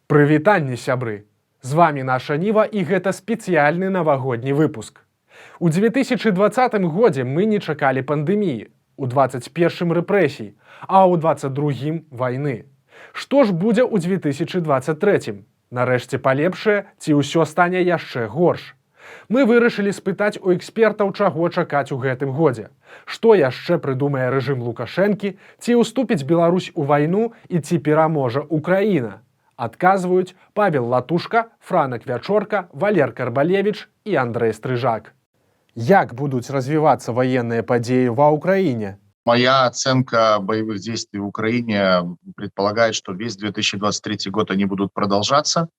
Прывітанне, сябры! З вами наша Ніва і гэта спецыяльны навагодні выпуск. У 2020 годзе мы не чакалі пандэміі, у 2021 рэпрэсій, а ў 2022 вайны. Што ж будзе ў 2023? Нарэшце палепшае ці ўсё стане яшчэ горш? Мы вырашылі спытаць у экспертаў, чаго чакаць у гэтым годзе. Што яшчэ прыдумае рэжым Лукашэнкі, ці ўступіць Беларусь у вайну і ці пераможа Украіна? Адказваюць Павел Латушка, Франак Вячорка, Валер Карбалевіч і Андрэй Стрыжак. Як будуць развівацца военные падзеі ва Украине? Моя оценка боевых действий в Украине предполагает, что весь 2023 год они будут продолжаться.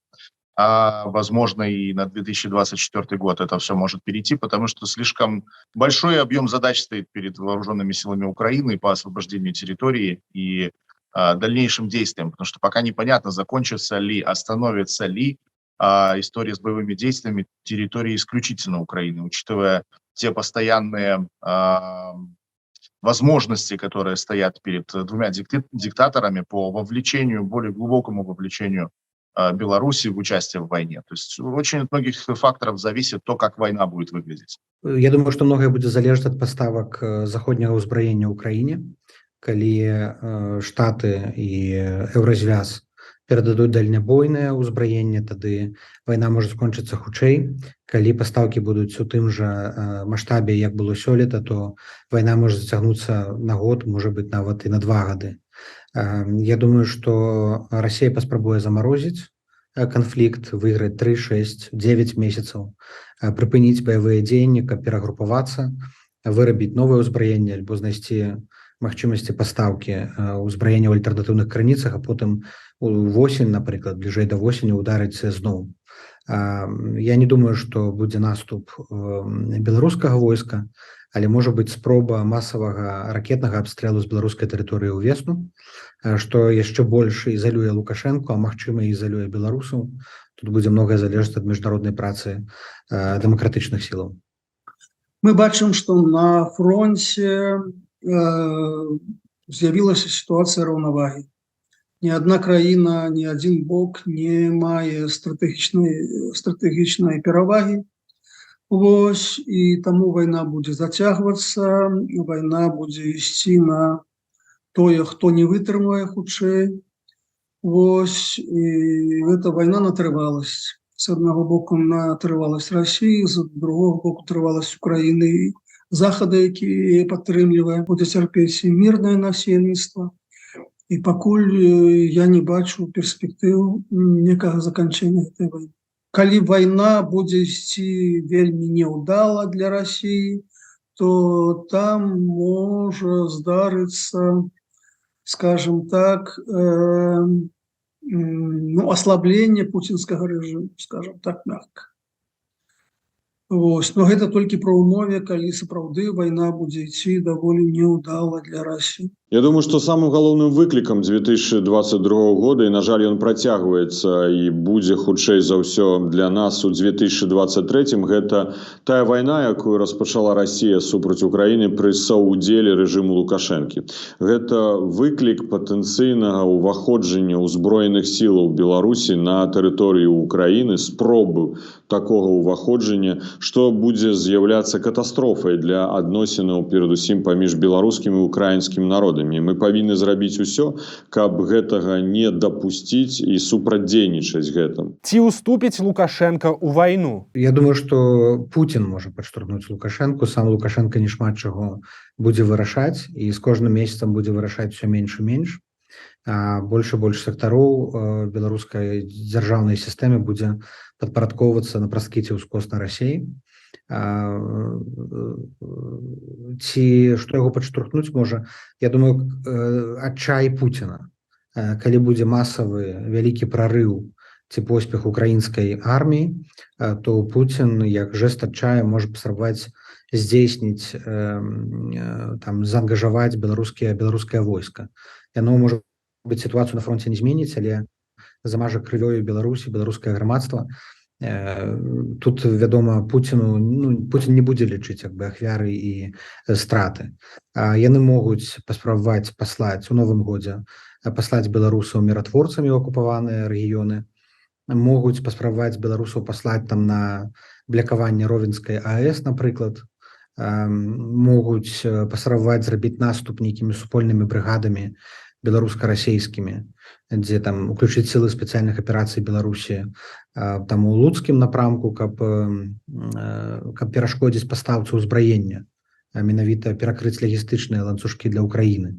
А, возможно, и на 2024 год это все может перейти, потому что слишком большой объем задач стоит перед вооруженными силами Украины по освобождению территории и дальнейшим действиям, потому что пока непонятно, закончится ли, остановится ли история с боевыми действиями территории исключительно Украины, учитывая те постоянные возможности, которые стоят перед двумя диктаторами по вовлечению, более глубокому вовлечению Беларуси в участие в войне. То есть очень от многих факторов зависит то, как война будет выглядеть. Я думаю, что многое будет залежать от поставок заходняга ўзбраення Украине, калі Штаты і Еўразвяз перададуць дальнабойнае ўзбраенне, тады вайна можа скончыцца хутчэй. Калі пастаўкі будуць у тым жа маштабе, як было сёлета, то вайна можа зацягнуцца на год, можа быць нават і на 2 гады. Я думаю, што Расія паспрабуе замарозіць канфлікт, выйграць 3, 6, 9 месяцаў, прыпыніць баявыя дзеянні, каб перагрупавацца, вырабіць новае ўзбраенне альбо знайсці магчымасці пастаўкі ўзбраення ў альтэрнатыўных крыніцах, а потым восень, напрыклад, бліжэй да восені ударыць зноў. Я не думаю, што будзе наступ беларускага войска, але можа быць спроба масавага ракетнага абстрэлу з беларускай тэрыторыі ўвесну, што яшчэ больш ізалюе Лукашэнку, а магчыма і ізалюе беларусаў. Тут будзе многае залежаць ад міжнароднай працы дэмакратычных сілаў. Мы бачым, што на фронце з'явілася сітуацыя раўнавагі. Ні адна краіна, ні адзін бок не мае стратэгічнай перавагі. Вось, і таму вайна будзе зацягвацца, вайна будзе ісці на тое, хто не вытрымае хутчэй. Вось, і гэта вайна на трываласць. З аднаго боку на трываласць Расіі, з другого боку трываласць Украіны і Захада, які падтрымлівае, будзе цярпець і мірнае насельніцтва. І пакуль я не бачу перспектыў некага заканчэння гэтай вайны. Калі вайна будзе ісці вельмі няўдала для Расіі, то там можа здарыцца, скажем так, аслабленне пуцінскага рэжыму, скажем так, мякка. Вось. Но гэта толькі пры ўмове, калі сапраўды вайна будзе ісці даволі няўдала для Расіі. Я думаю, што самым галоўным выклікам 2022 года, і, на жаль, ён працягваецца і будзе хутчэй за ўсё для нас у 2023, гэта тая вайна, якую распачала Расія супраць Украіны пры саўдзеле рэжыму Лукашэнкі. Гэта выклік патэнцыйнага ўваходжання ўзброеных сілаў Беларусі на тэрыторыю Украіны, спробы такога ўваходжання, што будзе з'яўляцца катастрофай для адносінаў перадусім паміж беларускім і украінскім народамі. Мы павінны зрабіць усё, каб гэтага не дапусціць і супрацьдзейнічаць гэтым. Ці ўступіць Лукашенко ў вайну? Я думаю, што Путін можа падштурхнуць Лукашэнку. Сам Лукашенко не шмат чаго будзе вырашаць, і з кожным месяцам будзе вырашаць усё менш і менш. Больш і больш сектароў беларускай дзяржаўнай сістэме будзе падпарадкоўвацца на праскіце ўскосна Расіі. Ці што яго падштурхнуць можа, я думаю, адчай Пуціна. Калі будзе масавы вялікі прарыў ці поспех украінскай арміі, то Пуцін, як жэст адчаю, можа паспрабаваць здзейсніць, заангажаваць беларускае войска. Яно можа быць сітуацыю на фронце не зменіць, але замажа крывёю Беларусі, беларускае грамадства. Тут, вядома, Пуцін не будзе лічыць ахвяры і страты. Яны могуць паспрабаваць паслаць у новым годзе, паслаць беларусаў міратворцамі ў акупаваныя рэгіёны, могуць паспрабаваць беларусаў паслаць там на блякаванне Ровенскай АЭС, напрыклад, могуць паспрабаваць зрабіць наступ нейкімі супольнымі брыгадамі беларуска-расейскімі, дзе там уключыць сілы спецыяльных аперацый Беларусі там у луцкім напрамку, каб перашкодзіць пастаўцы ўзбраення, менавіта перакрыць лагістычныя ланцужкі для Украіны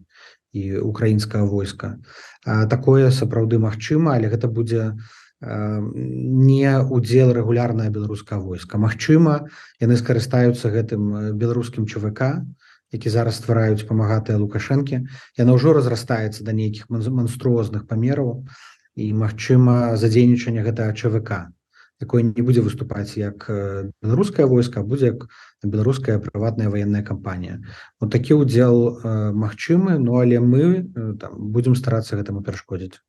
і украінскага войска. Такое сапраўды магчыма, але гэта будзе не удзел рэгулярнае беларускае войска. Магчыма, яны скарыстаюцца гэтым беларускім ЧВК, які зараз ствараюць памагатыя Лукашэнкі. Яна ўжо разрастаецца да нейкіх манструозных памераў, і магчыма задзейнічанне гэтага ЧВК, якое не будзе выступаць як беларускае войска, а будзе як беларуская прыватная ваенная кампанія. Вот такі ўдзел магчымы, ну але мы будзем старацца гэтаму перашкодзіць.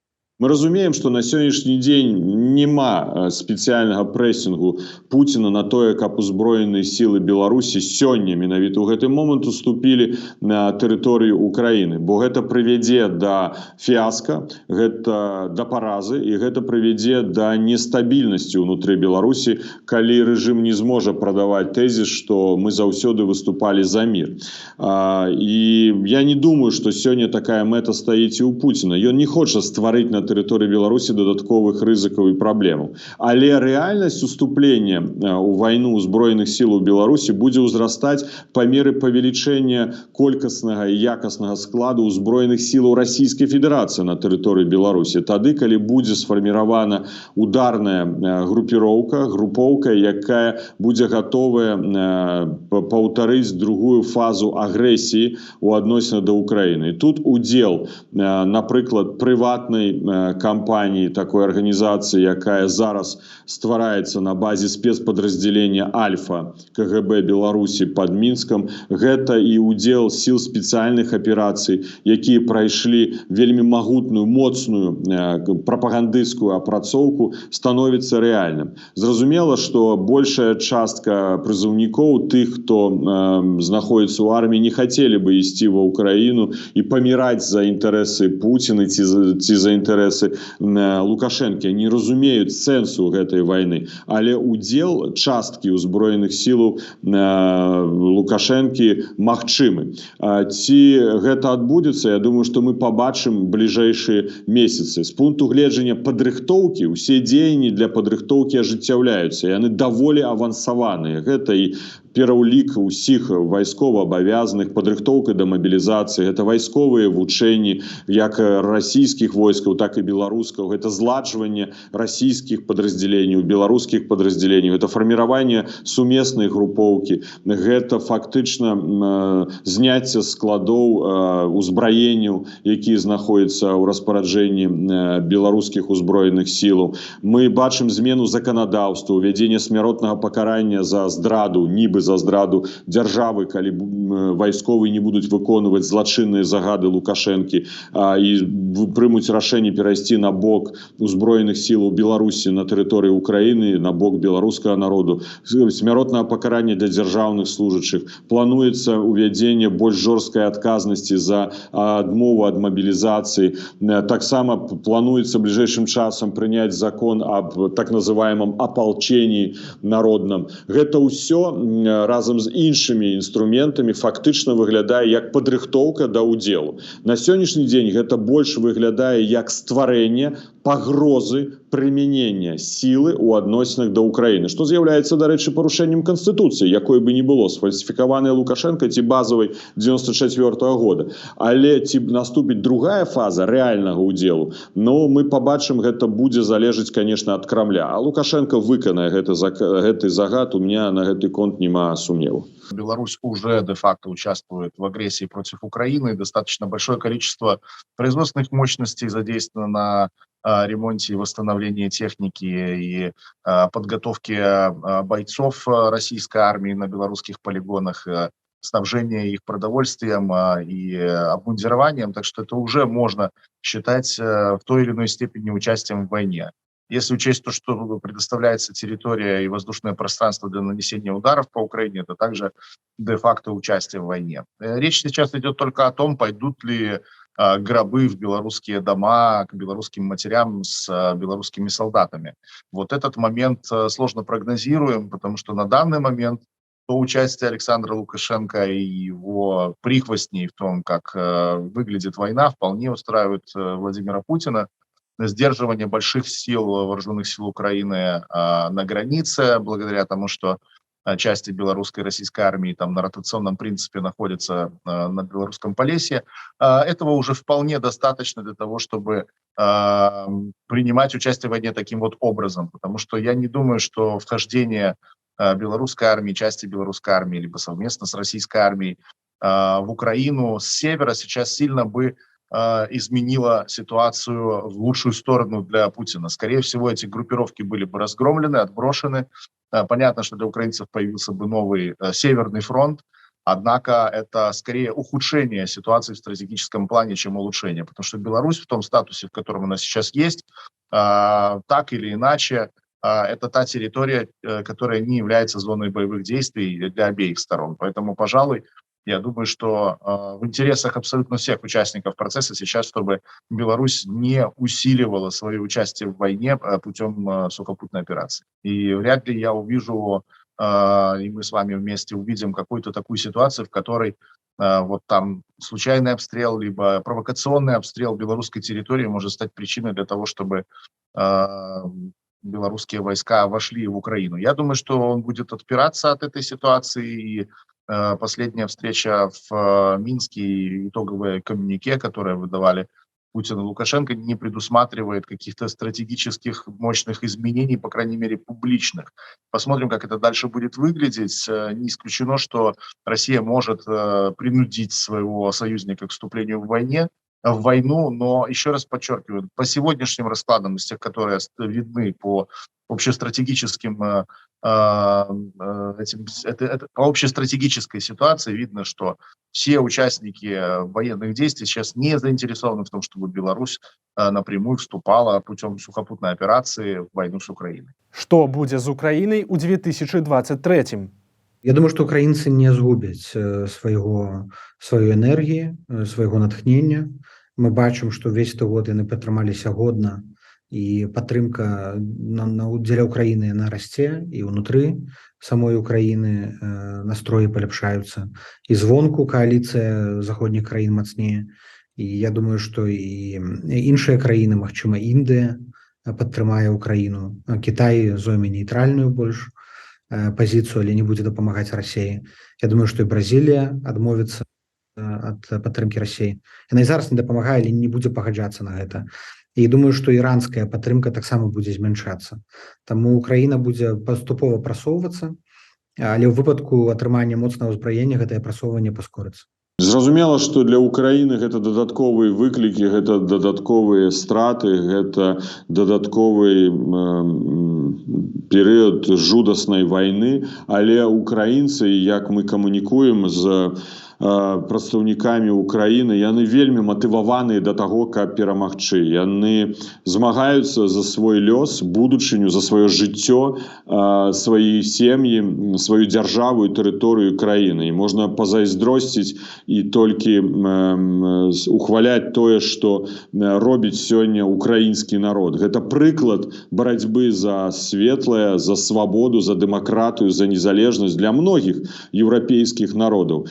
Мы разумеем, што на сённяшні дзень няма спецыяльнага прэсінгу Пуціна на тое, каб узброеныя сілы Беларусі сёння менавіта ў гэты момант уступілі на тэрыторыю Украіны, бо гэта прывядзе да фіаска, гэта да паразы, і гэта прывядзе да нестабільнасці ўнутры Беларусі, калі рэжым не зможа прадаваць тэзіс, што мы заўсёды выступалі за мір. І я не думаю, што сёння такая мэта стаіць і ў Пуціна. Ён не хоча стварыць на тэрыторыі Беларусі дадатковых рызыкаў і праблемаў. Але рэальнасць уступлення ў вайну ўзброеных сілаў Беларусі будзе ўзрастаць па меры павелічэння колькаснага і якаснага складу ўзброеных сілаў Расійскай Федэрацыі на тэрыторыі Беларусі. Тады, калі будзе сфарміравана ударная групоўка, якая будзе гатовая паўтарыць другую фазу агрэсіі ў адносінах да Украіны. Тут удзел, напрыклад, прыватнай кампаніі, такой арганізацыі, якая зараз ствараецца на базе спецпадраздзялення Альфа КГБ Беларусі пад Мінскам, гэта і удзел сіл спецыяльных аперацый, якія прайшлі вельмі магутную, моцную прапагандысцкую апрацоўку, становіцца рэальным. Зразумела, што большая частка прызыўнікоў, тых, хто знаходіцца ў арміі, не хацелі бы ісці ва Украіну і паміраць за інтарэсы Пуціна ці за інтарэсы Лукашэнкі, не разумеюць сэнсу гэтай вайны, але удзел часткі ўзброеных сілаў Лукашэнкі магчымы. Ці гэта адбудзецца, я думаю, што мы пабачым бліжэйшыя месяцы. З пункту гледжання падрыхтоўкі, усе дзеянні для падрыхтоўкі ажыццяўляюцца, яны даволі авансаваныя. Гэта і пераўлік усіх вайскова-абавязаных, падрыхтоўка да мабілізацыі, гэта вайсковыя вучэнні як расійскіх войскаў, так і беларускаў, гэта зладжванне расійскіх падраздзяленняў, беларускіх падраздзяленняў, гэта фарміраванне сумеснай групоўкі, гэта фактычна зняцце складоў узбраенняў, якія знаходзяцца ў распараджэнні беларускіх узброеных сілаў. Мы бачым змену заканадаўства, увядзенне смяротнага пакарання за здраду, нібы за здраду дзяржавы, калі вайсковыя не будуць выконваць злачынныя загады Лукашэнкі і прымуць рашэнне перайсці на бок узброеных сілаў Беларусі на тэрыторыі Украіны, на бок беларускага народу. Смяротнае пакаранне для дзяржаўных служачых. Плануецца увядзенне больш жорсткай адказнасці за адмову ад мабілізацыі. Таксама плануецца бліжэйшым часам прыняць закон аб так называемым апалчэнні народным. Гэта ўсё разам з іншымі інструментамі фактычна выглядае як падрыхтоўка да ўдзелу. На сённяшні дзень гэта больш выглядае як стварэнне пагрозы прымянення сілы ў адносінах да Украіны, што з'яўляецца, дарэчы, парушэннем Канстытуцыі, якой бы не было, сфальсіфікаванай Лукашэнка ці базавай 94-го года. Але ці наступіць другая фаза рэальнага ўдзелу, но мы пабачым, гэта будзе залежыць, конечно, ад Крамля. А Лукашенко выканае гэты загад, у меня на гэты конт няма сумневу. Беларусь уже де-факто участвует в агрессии против Украины. Достаточно большое количество производственных мощностей задействовано на ремонте и восстановлении техники и подготовке бойцов российской армии на белорусских полигонах, снабжение их продовольствием и обмундированием. Так что это уже можно считать в той или иной степени участием в войне. Если учесть то, что предоставляется территория и воздушное пространство для нанесения ударов по Украине, это также де-факто участие в войне. Речь сейчас идет только о том, пойдут ли гробы в белорусские дома к белорусским матерям с белорусскими солдатами. Вот этот момент сложно прогнозируем, потому что на данный момент то участие Александра Лукашенко и его прихвостней в том, как выглядит война, вполне устраивает Владимира Путина. Сдерживание больших сил, вооруженных сил Украины на границе, благодаря тому, что части белорусской и российской армии там на ротационном принципе находятся на Белорусском Полесье, этого уже вполне достаточно для того, чтобы принимать участие в войне таким вот образом. Потому что я не думаю, что вхождение белорусской армии, части белорусской армии, либо совместно с российской армией в Украину с севера сейчас сильно бы изменила ситуацию в лучшую сторону для Путина. Скорее всего, эти группировки были бы разгромлены, отброшены. Понятно, что для украинцев появился бы новый Северный фронт, однако это скорее ухудшение ситуации в стратегическом плане, чем улучшение, потому что Беларусь в том статусе, в котором она сейчас есть, так или иначе, это та территория, которая не является зоной боевых действий для обеих сторон. Поэтому, пожалуй, я думаю, что в интересах абсолютно всех участников процесса сейчас, чтобы Беларусь не усиливала свое участие в войне путем сухопутной операции. И вряд ли я увижу, и мы с вами вместе увидим какую-то такую ситуацию, в которой вот там случайный обстрел, либо провокационный обстрел белорусской территории может стать причиной для того, чтобы белорусские войска вошли в Украину. Я думаю, что он будет отпираться от этой ситуации, и последняя встреча в Минске и итоговое коммюнике, которое выдавали Путин и Лукашенко, не предусматривает каких-то стратегических мощных изменений, по крайней мере, публичных. Посмотрим, как это дальше будет выглядеть. Не исключено, что Россия может принудить своего союзника к вступлению в войну, но, еще раз подчеркиваю, по сегодняшним раскладам, из тех, которые видны по общестратегическим по общестратегической ситуации, видно, что все участники военных действий сейчас не заинтересованы в том, чтобы Беларусь напрямую вступала путем сухопутной операции в войну с Украиной. Што будзе з Украінай у 2023? Я думаю, што украінцы не згубяць сваёй энергіі, свайго натхнення. Мы бачым, што ўвесь той год яны падтрымаліся годна, і падтрымка дзеля Украіны яна расце, і ўнутры самой Украіны настроі паляпшаюцца. І звонку кааліцыя заходніх краін мацнее. І я думаю, што і іншыя краіны, магчыма, Індыя падтрымае Украіну. Кітай зойме нейтральную больш пазіцыю, але не будзе дапамагаць Расіі. Я думаю, што і Бразілія адмовіцца ад падтрымкі Расіі. Яна і зараз не дапамагае, але не будзе пагаджацца на гэта. І думаю, што іранская падтрымка таксама будзе змяншацца. Таму Украіна будзе паступова прасоўвацца, але ў выпадку атрымання моцнага ўзбраення гэтае прасоўванне паскорыцца. Зразумела, што для Украіны гэта дадатковыя выклікі, гэта дадатковыя страты, гэта дадатковы перыяд жудаснай вайны, але украінцы, як мы камунікуем з прадстаўнікамі Украіны, яны вельмі матываваныя да таго, каб перамагчы. Яны змагаюцца за свой лёс, будучыню, за сваё жыццё, свае сем'і, сваю дзяржаву і тэрыторыю краіны. І можна пазайздросціць і толькі ухваляць тое, што робіць сёння украінскі народ. Гэта прыклад барацьбы за светлае, за свабоду, за дэмакратыю, за незалежнасць для многіх еўрапейскіх народаў.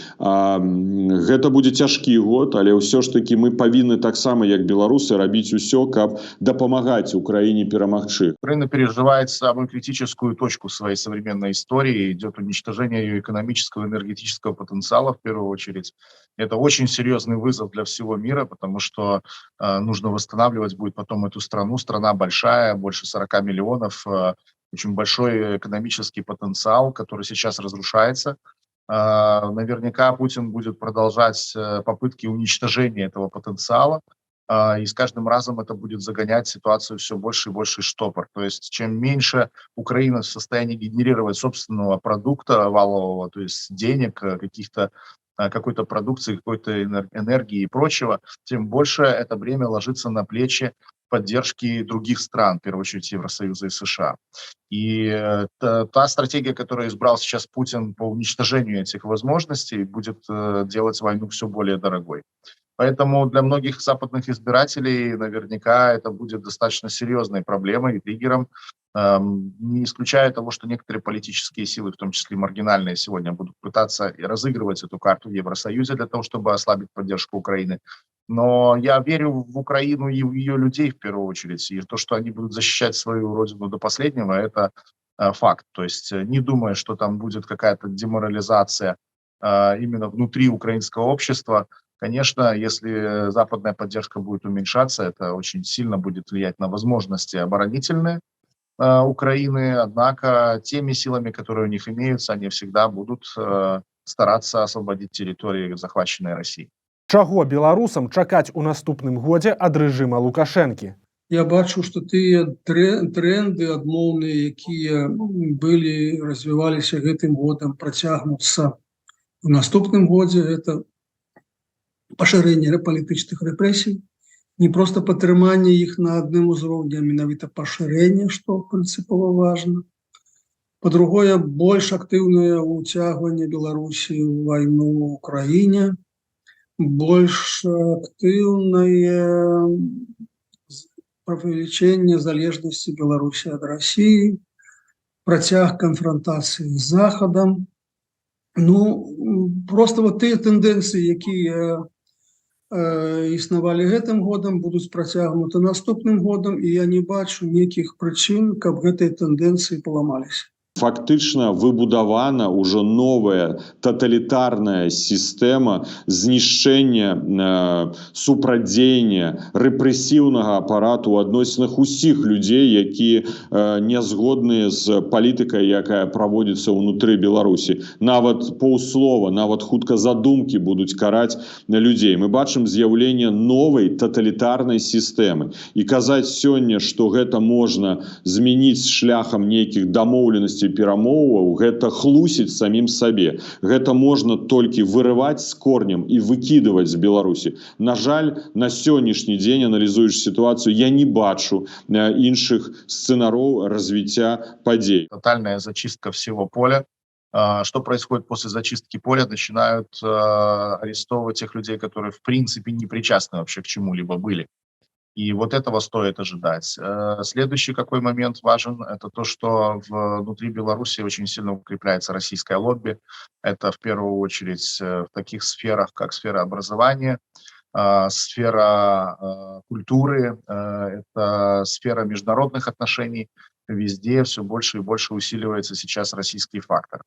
Гэта будзе цяжкі год, але ўсё ж такі мы павінны таксама, як беларусы, рабіць усё, каб дапамагаць Украине перамагчы. Украина переживает самую критическую точку своей современной истории. Идет уничтожение ее экономического и энергетического потенциала в первую очередь. Это очень серьезный вызов для всего мира, потому что нужно восстанавливать будет потом эту страну. Страна большая, больше 40 миллионов, очень большой экономический потенциал, который сейчас разрушается. Наверняка Путин будет продолжать попытки уничтожения этого потенциала, и с каждым разом это будет загонять ситуацию все больше и больше в штопор. То есть чем меньше Украина в состоянии генерировать собственного продукта валового, то есть денег, какой-то продукции, какой-то энергии и прочего, тем больше это бремя ложится на плечи поддержки других стран, в первую очередь Евросоюза и США. И та стратегия, которую избрал сейчас Путин по уничтожению этих возможностей, будет делать войну все более дорогой. Поэтому для многих западных избирателей наверняка это будет достаточно серьезной проблемой и триггером. Не исключая того, что некоторые политические силы, в том числе маргинальные, сегодня будут пытаться разыгрывать эту карту в Евросоюзе для того, чтобы ослабить поддержку Украины. Но я верю в Украину и в ее людей в первую очередь. И то, что они будут защищать свою родину до последнего, это факт. То есть не думая, что там будет какая-то деморализация именно внутри украинского общества. Конечно, если западная поддержка будет уменьшаться, это очень сильно будет влиять на возможности оборонительные Украины. Однако теми силами, которые у них имеются, они всегда будут стараться освободить территории, захваченные Россией. Чаго беларусам чакаць у наступным годзе ад рэжыма Лукашэнкі? Я бачу, што тыя тренды адмоўныя, якія былі, развіваліся гэтым годам, працягнуцца в наступным годзе. Это пашырэнне палітычных рэпрэсій, не проста падтрыманне іх на адным узроўні, а менавіта пашырэнне, што прынцыпова важна. Па-другое, больш актыўнае ўцягванне Беларусі ў вайну ў Украіне, больш актыўнае павелічэнне залежнасці Беларусі ад Расіі, працяг канфрантацыі з Захадам. Просто вот тыя тэндэнцыі, якія існавалі гэтым годам, будуць працягнуты наступным годам, і я не бачу нейкіх прычын, каб гэтыя тэндэнцыі паламаліся. Фактычна выбудавана ўжо новая таталітарная сістэма знішчэння, супрадзеяння рэпрэсіўнага апарату ў адносінах усіх людзей, якія не згодныя з палітыкай, якая праводзіцца ўнутры Беларусі. Нават паўслова, нават хутка задумкі будуць караць людзей. Мы бачым з'яўленне новай таталітарнай сістэмы. І казаць сёння, што гэта можна змяніць шляхам нейкіх дамоўленасцей, перамоваў, гэта хлусіць самім сабе. Гэта можна толькі вырываць з корнем і выкідываць з Беларусі. На жаль, на сённяшні дзень, аналізуючы сітуацыю, я не бачу іншых сцэнароў развіцця падзей. Тотальная зачистка всего поля. Что происходит после зачистки поля? Начинают арестовывать тех людей, которые в принципе не причастны вообще к чему-либо были. И вот этого стоит ожидать. Следующий какой момент важен, это то, что внутри Беларуси очень сильно укрепляется российское лобби. Это в первую очередь в таких сферах, как сфера образования, сфера культуры, это сфера международных отношений. Везде все больше и больше усиливается сейчас российский фактор.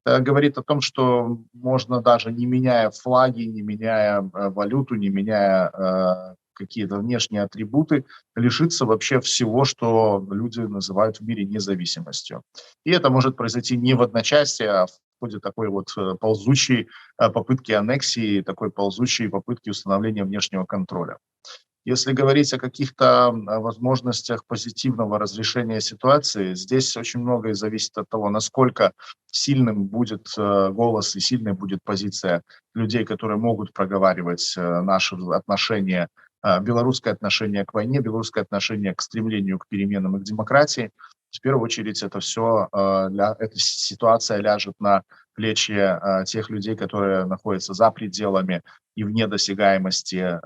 Это говорит о том, что можно даже не меняя флаги, не меняя валюту, не меняя какие-то внешние атрибуты, лишиться вообще всего, что люди называют в мире независимостью. И это может произойти не в одночасье, а в ходе такой вот ползучей попытки аннексии, такой ползучей попытки установления внешнего контроля. Если говорить о каких-то возможностях позитивного разрешения ситуации, здесь очень многое зависит от того, насколько сильным будет голос и сильной будет позиция людей, которые могут проговаривать наши отношения, белорусское отношение к войне, белорусское отношение к стремлению к переменам и к демократии. В первую очередь эта ситуация ляжет на плечи тех людей, которые находятся за пределами и вне досягаемости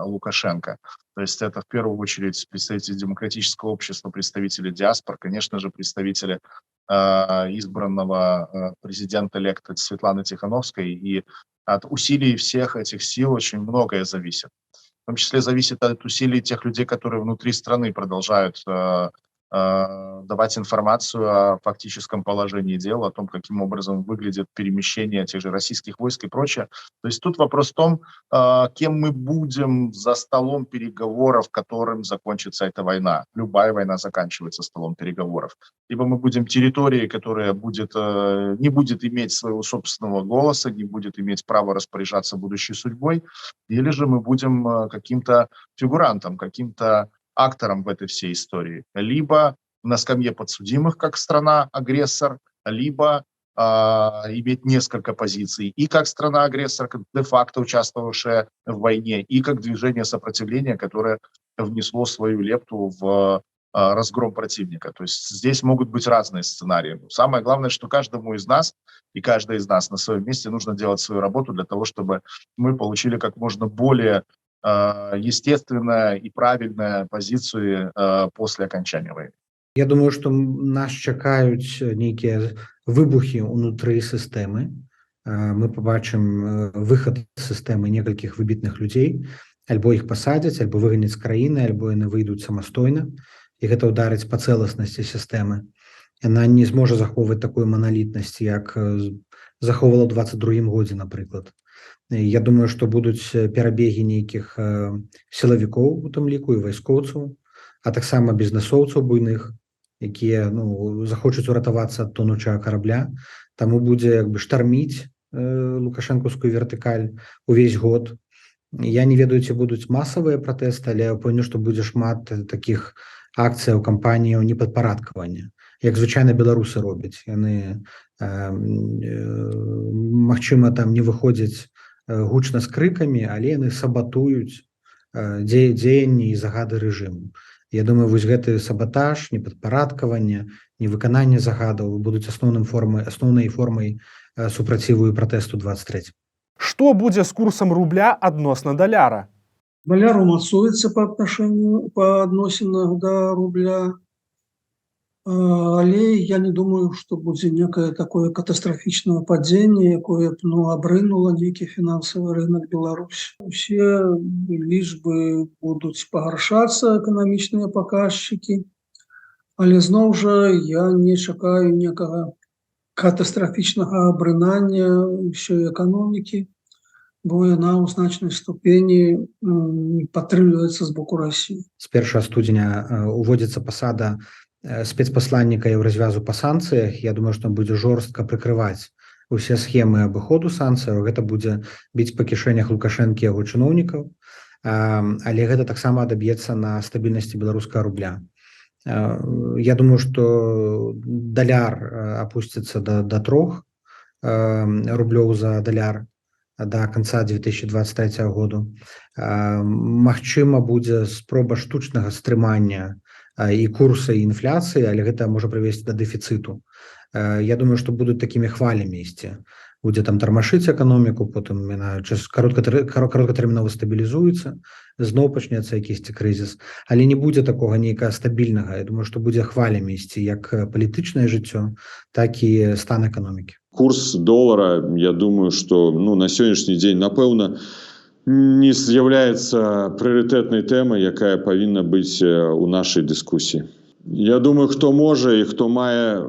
Лукашенко. То есть это в первую очередь представители демократического общества, представители диаспор, конечно же, представители избранного президента-лекта Светланы Тихановской. И от усилий всех этих сил очень многое зависит. В том числе зависит от усилий тех людей, которые внутри страны продолжают давать информацию о фактическом положении дел, о том, каким образом выглядит перемещение тех же российских войск и прочее. То есть тут вопрос в том, кем мы будем за столом переговоров, которым закончится эта война. Любая война заканчивается столом переговоров. Либо мы будем территорией, которая не будет иметь своего собственного голоса, не будет иметь права распоряжаться будущей судьбой, или же мы будем каким-то фигурантом, каким-то актором в этой всей истории. Либо на скамье подсудимых, как страна-агрессор, либо иметь несколько позиций. И как страна-агрессор, как де-факто участвовавшая в войне, и как движение сопротивления, которое внесло свою лепту в разгром противника. То есть здесь могут быть разные сценарии. Самое главное, что каждому из нас и каждой из нас на своем месте нужно делать свою работу для того, чтобы мы получили как можно более естественную и правильную позицию после окончания войны. Я думаю, што нас чакаюць нейкія выбухі ўнутры сістэмы. Мы побачым выхад з сістэмы некалькіх выбітных людзей, альбо іх пасадзяць, альбо выганяць з краіны, альбо яны выйдуць самастойна, і гэта ўдарыць па цэласнасці сістэмы. Яна не зможа захоўваць такую маналітнасць, як захоўвала ў 22-м годзе, напрыклад. Я думаю, што будуць перабегі нейкіх сілавікоў, у тым ліку і вайскоўцаў, а таксама бізнесоўцаў буйных, якія захочуць уратавацца ад тонучага карабля. Таму будзе штарміць лукашэнкаўскую вертыкаль увесь год. Я не ведаю, ці будуць масавыя пратэсты, але я пэўны, што будзе шмат такіх акцыяў, кампаніяў непадпарадкавання, як звычайна беларусы робяць. Яны, магчыма, там не выходзяць гучна з крыкамі, але яны сабатуюць дзеянні і загады рэжыму. Я думаю, вось гэты сабатаж, непадпарадкаванне, невыкананне загадаў будуць асноўнай формай супраціву і пратэсту 23. Што будзе з курсам рубля адносна даляра? Даляр умацуецца па адносінах да рубля, але я не думаю, што будзе некае такое катастрафічнае падзенне, якое б абрынула нейкі фінансавы рынок Беларусі. Усе лічбы будуць пагаршацца, эканамічныя паказчыкі, але зноў жа я не чакаю некага катастрафічнага абрынання ўсёй эканомікі, бо яна ў значнай ступені падтрымліваецца з боку Расіі. З 1 студзеня уводзіцца пасада спецпасланніка Еўразвязу па санкцыях. Я думаю, што будзе жорстка прыкрываць усе схемы абыходу санкцыяў. Гэта будзе біць па кішэнях Лукашэнкі і яго чыноўнікаў, але гэта таксама адаб'ецца на стабільнасці беларускага рубля. Я думаю, што даляр апусціцца да 3 рублёў за даляр да канца 2023 году. Магчыма, будзе спроба штучнага стрымання і курса, і інфляцыі, але гэта можа прывесці да дэфіцыту. Я думаю, што будуць такімі хвалямі ісці. Будзе там тармашыць эканоміку, потым яна кароткатэрмінова стабілізуецца, зноў пачнецца якісьці крызіс, але не будзе такога нейкага стабільнага. Я думаю, што будзе хвалямі ісці як палітычнае жыццё, так і стан эканомікі. Курс долара, я думаю, што на сённяшні дзень, напэўна, не з'яўляецца прыярытэтнай тэмай, якая павінна быць у нашай дыскусіі. Я думаю, хто можа і хто мае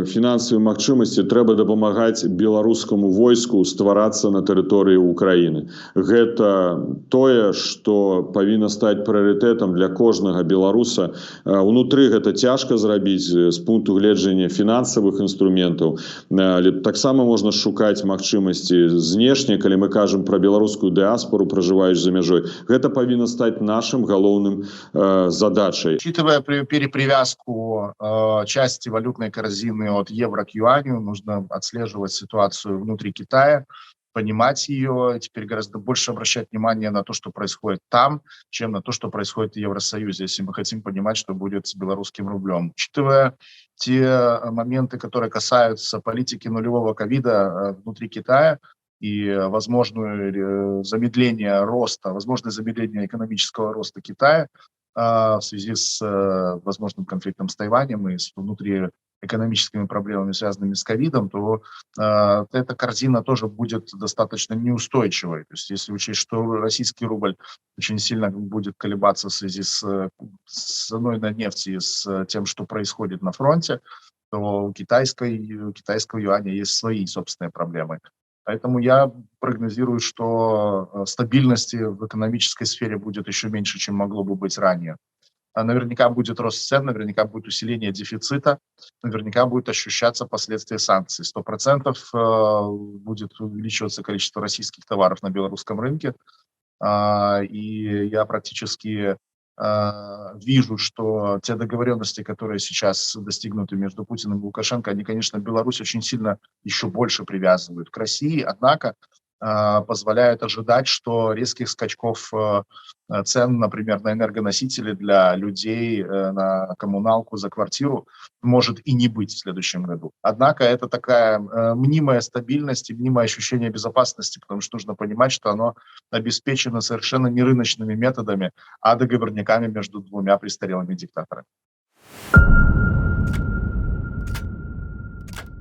фінансавыя магчымасці, трэба дапамагаць беларускаму войску стварацца на тэрыторыі Украіны. Гэта тое, што павінна стаць прыярытэтам для кожнага беларуса. Унутры гэта цяжка зрабіць з пункту гледжання фінансавых інструментаў, але таксама можна шукаць магчымасці знешне, калі мы кажам пра беларускую дыаспору, пражываючы за мяжой. Гэта павінна стаць нашым галоўным задачай. Учитывая перепривязку части валютной корзины от евро к юаню, нужно отслеживать ситуацию внутри Китая, понимать ее, теперь гораздо больше обращать внимание на то, что происходит там, чем на то, что происходит в Евросоюзе, если мы хотим понимать, что будет с белорусским рублем. Учитывая те моменты, которые касаются политики нулевого ковида внутри Китая и возможное замедление роста, возможное замедление экономического роста Китая, в связи с возможным конфликтом с Тайванем и с внутриэкономическими проблемами, связанными с ковидом, то эта корзина тоже будет достаточно неустойчивой. То есть если учесть, что российский рубль очень сильно будет колебаться в связи с ценой на нефть и с тем, что происходит на фронте, то у китайского юаня есть свои собственные проблемы. Поэтому я прогнозирую, что стабильности в экономической сфере будет еще меньше, чем могло бы быть ранее. Наверняка будет рост цен, наверняка будет усиление дефицита, наверняка будет ощущаться последствия санкций. 100% будет увеличиваться количество российских товаров на белорусском рынке. И я практически вижу, что те договоренности, которые сейчас достигнуты между Путиным и Лукашенко, они, конечно, Беларусь очень сильно еще больше привязывают к России. Однако позволяют ожидать, что резких скачков цен, например, на энергоносители для людей, на коммуналку за квартиру может и не быть в следующем году. Однако это такая мнимая стабильность и мнимое ощущение безопасности, потому что нужно понимать, что оно обеспечено совершенно не рыночными методами, а договорниками между двумя престарелыми диктаторами.